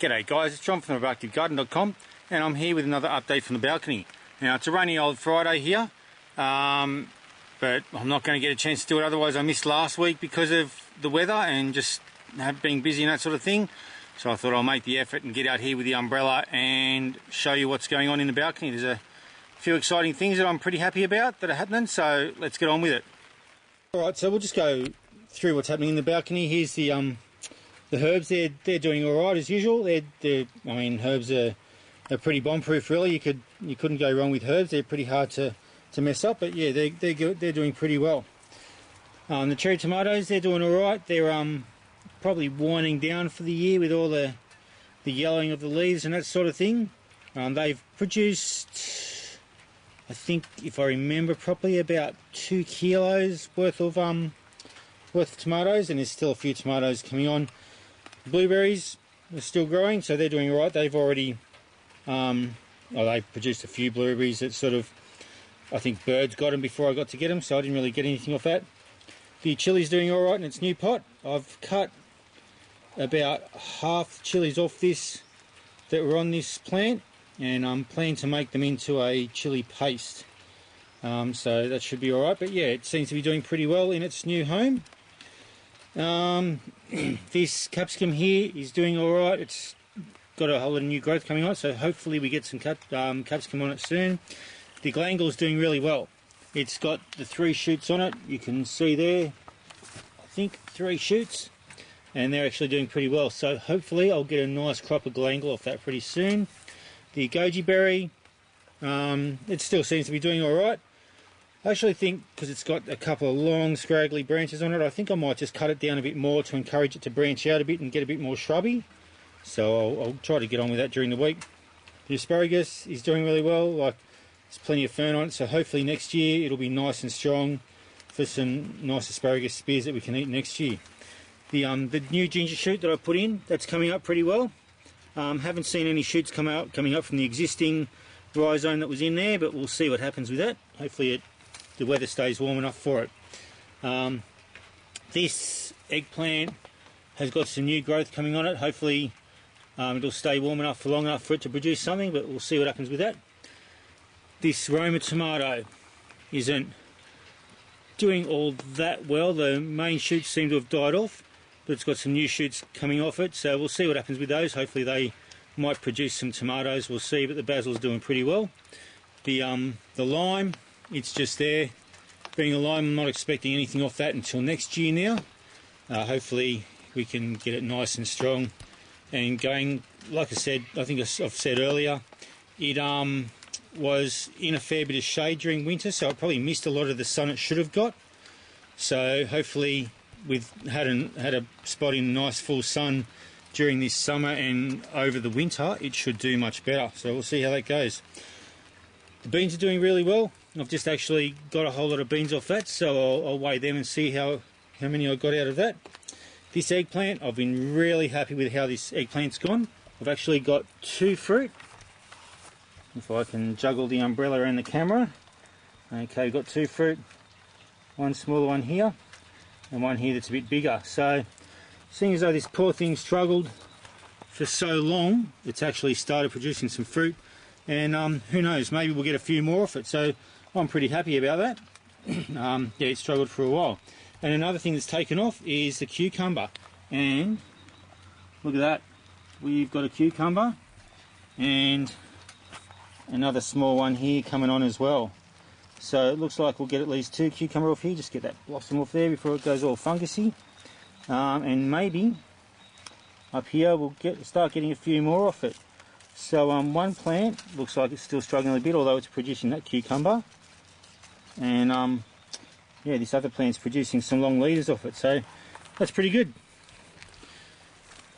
G'day guys, it's John from theproductivegarden.com and I'm here with another update from the balcony. Now it's a rainy old Friday here, but I'm not going to get a chance to do it, otherwise I missed last week because of the weather and just being busy and that sort of thing. So I thought I'll make the effort and get out here with the umbrella and show you what's going on in the balcony. There's a few exciting things that I'm pretty happy about that are happening, so let's get on with it. Alright, so we'll just go through what's happening in the balcony. Here's the herbs. They're doing all right as usual. I mean, herbs are pretty bomb-proof, really. You couldn't go wrong with herbs. They're pretty hard to mess up, but yeah, they're good. They're doing pretty well. The cherry tomatoes, they're doing all right. They're probably winding down for the year with all the yellowing of the leaves and that sort of thing. They've produced, I think, if I remember properly, about 2 kilos worth of tomatoes, and there's still a few tomatoes coming on. Blueberries are still growing, so they're doing all right. They've already, they've produced a few blueberries that sort of, I think birds got them before I got to get them, so I didn't really get anything off that. The chili's doing all right in its new pot. I've cut about half the chilies off this that were on this plant, and I'm planning to make them into a chili paste. So that should be all right. But yeah, it seems to be doing pretty well in its new home. This capsicum here is doing all right. It's got a whole lot of new growth coming on, so hopefully we get some capsicum on it soon. The Glangal is doing really well. It's got the 3 shoots on it. You can see there, I think 3 shoots, and they're actually doing pretty well. So hopefully I'll get a nice crop of Glangal off that pretty soon. The goji berry, it still seems to be doing all right. I actually think, because it's got a couple of long scraggly branches on it, I think I might just cut it down a bit more to encourage it to branch out a bit and get a bit more shrubby. So I'll try to get on with that during the week. The asparagus is doing really well. Like, there's plenty of fern on it, so hopefully next year it'll be nice and strong for some nice asparagus spears that we can eat next year. The new ginger shoot that I put in, that's coming up pretty well. Haven't seen any shoots coming up from the existing rhizome that was in there, but we'll see what happens with that. Hopefully the weather stays warm enough for it. This eggplant has got some new growth coming on it. Hopefully it'll stay warm enough for long enough for it to produce something, but we'll see what happens with that. This Roma tomato isn't doing all that well. The main shoots seem to have died off, but it's got some new shoots coming off it, so we'll see what happens with those. Hopefully they might produce some tomatoes, we'll see, but the basil's doing pretty well. The lime, it's just there. Being a lime, I'm not expecting anything off that until next year now. Hopefully we can get it nice and strong and going. Like I said, I think I've said earlier, it was in a fair bit of shade during winter, so it probably missed a lot of the sun it should have got. So hopefully we've had a spot in nice full sun during this summer and over the winter, it should do much better. So we'll see how that goes. The beans are doing really well. I've just actually got a whole lot of beans off that, so I'll weigh them and see how many I got out of that. This eggplant, I've been really happy with how this eggplant's gone. I've actually got 2 fruit. If I can juggle the umbrella around the camera. Okay, got 2 fruit. One smaller one here, and one here that's a bit bigger. So, seeing as though this poor thing struggled for so long, it's actually started producing some fruit. And who knows, maybe we'll get a few more off it. So I'm pretty happy about that. Yeah, it struggled for a while. And another thing that's taken off is the cucumber. And look at that. We've got a cucumber and another small one here coming on as well. So it looks like we'll get at least 2 cucumber off here. Just get that blossom off there before it goes all fungusy. And maybe up here we'll start getting a few more off it. So one plant looks like it's still struggling a bit, although it's producing that cucumber. And yeah, this other plant's producing some long leaders off it, so that's pretty good.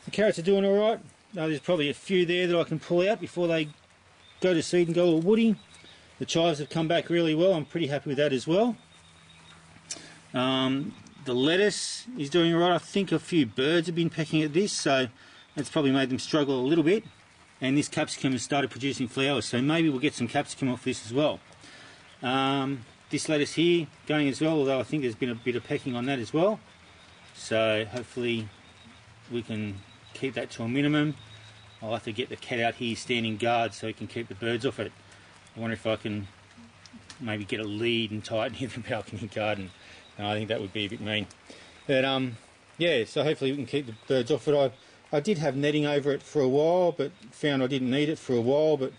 The carrots are doing all right. There's probably a few there that I can pull out before they go to seed and go all woody. The chives have come back really well. I'm pretty happy with that as well. The lettuce is doing all right. I think a few birds have been pecking at this, so that's probably made them struggle a little bit. And this capsicum has started producing flowers, so maybe we'll get some capsicum off this as well. This lettuce here going as well, although I think there's been a bit of pecking on that as well. So hopefully we can keep that to a minimum. I'll have to get the cat out here standing guard so he can keep the birds off it. I wonder if I can maybe get a lead and tie it near the balcony garden. I think that would be a bit mean. But yeah, so hopefully we can keep the birds off it. I did have netting over it for a while, but found I didn't need it for a while, but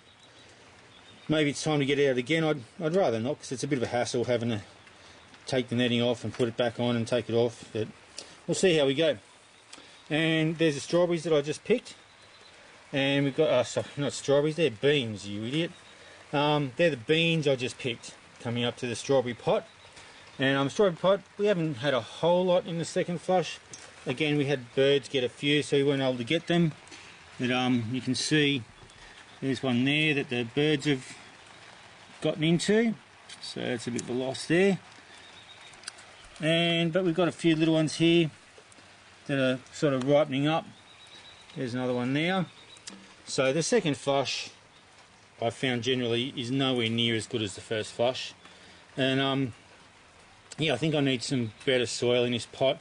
maybe it's time to get it out again. I'd rather not, because it's a bit of a hassle having to take the netting off and put it back on and take it off, but we'll see how we go. And there's the strawberries that I just picked, and we've got, sorry, not strawberries, they're beans, you idiot. They're the beans I just picked coming up to the strawberry pot. And strawberry pot, we haven't had a whole lot in the second flush. Again, we had birds get a few, so we weren't able to get them. But you can see there's one there that the birds have gotten into, so it's a bit of a loss there. But we've got a few little ones here that are sort of ripening up. There's another one now. So the second flush I found generally is nowhere near as good as the first flush. And yeah, I think I need some better soil in this pot.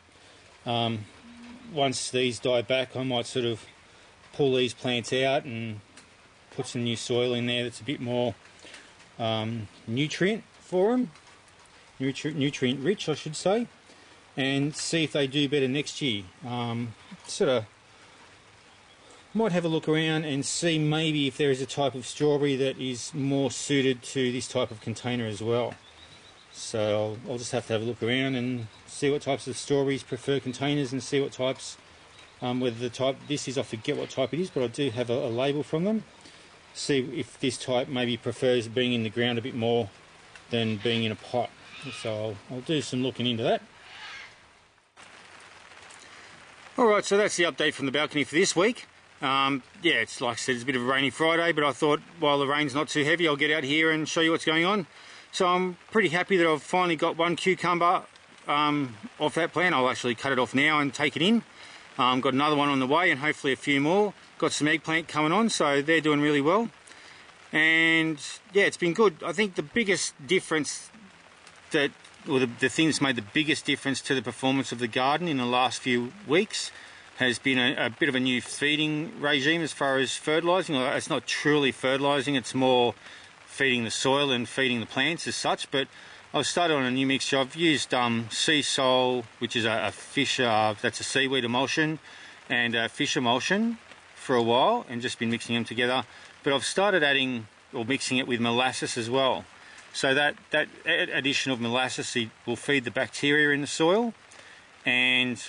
Once these die back, I might sort of pull these plants out and put some new soil in there that's a bit more nutrient for them. Nutrient rich, I should say, and see if they do better next year. Sort of might have a look around and see maybe if there is a type of strawberry that is more suited to this type of container as well. So I'll just have to have a look around and see what types of strawberries prefer containers, and see what types, whether the type this is, I forget what type it is, but I do have a label from them. See if this type maybe prefers being in the ground a bit more than being in a pot. So I'll do some looking into that. Alright, so that's the update from the balcony for this week. Yeah, it's like I said, it's a bit of a rainy Friday, but I thought while the rain's not too heavy, I'll get out here and show you what's going on. So I'm pretty happy that I've finally got one cucumber off that plant. I'll actually cut it off now and take it in. Got another one on the way, and hopefully a few more. Got some eggplant coming on, so they're doing really well. And yeah, it's been good. I think the biggest difference the thing that's made the biggest difference to the performance of the garden in the last few weeks has been a bit of a new feeding regime as far as fertilising. It's not truly fertilising, it's more feeding the soil and feeding the plants as such. But I've started on a new mixture. I've used sea sol, which is a fish, that's a seaweed emulsion, and a fish emulsion for a while, and just been mixing them together. But I've started adding or mixing it with molasses as well. So that addition of molasses will feed the bacteria in the soil, and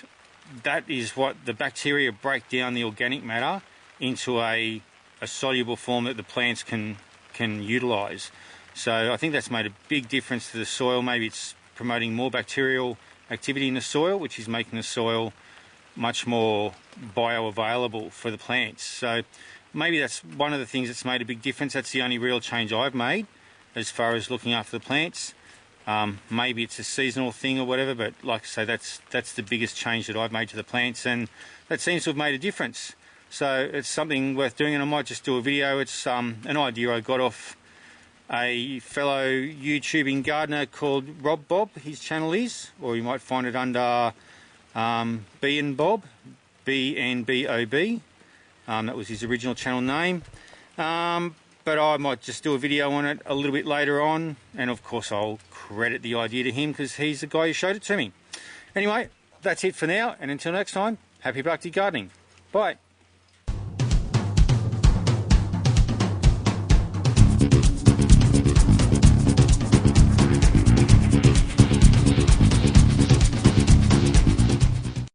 that is what the bacteria break down the organic matter into a soluble form that the plants can utilise. So I think that's made a big difference to the soil. Maybe it's promoting more bacterial activity in the soil, which is making the soil much more bioavailable for the plants. So maybe that's one of the things that's made a big difference. That's the only real change I've made as far as looking after the plants. Maybe it's a seasonal thing or whatever, but like I say, that's the biggest change that I've made to the plants, and that seems to have made a difference. So it's something worth doing, and I might just do a video. It's an idea I got off a fellow YouTubing gardener called Rob Bob, his channel is, or you might find it under BNBob, BNBOB. That was his original channel name. But I might just do a video on it a little bit later on, and of course I'll credit the idea to him because he's the guy who showed it to me. Anyway, that's it for now, and until next time, happy productive gardening. Bye.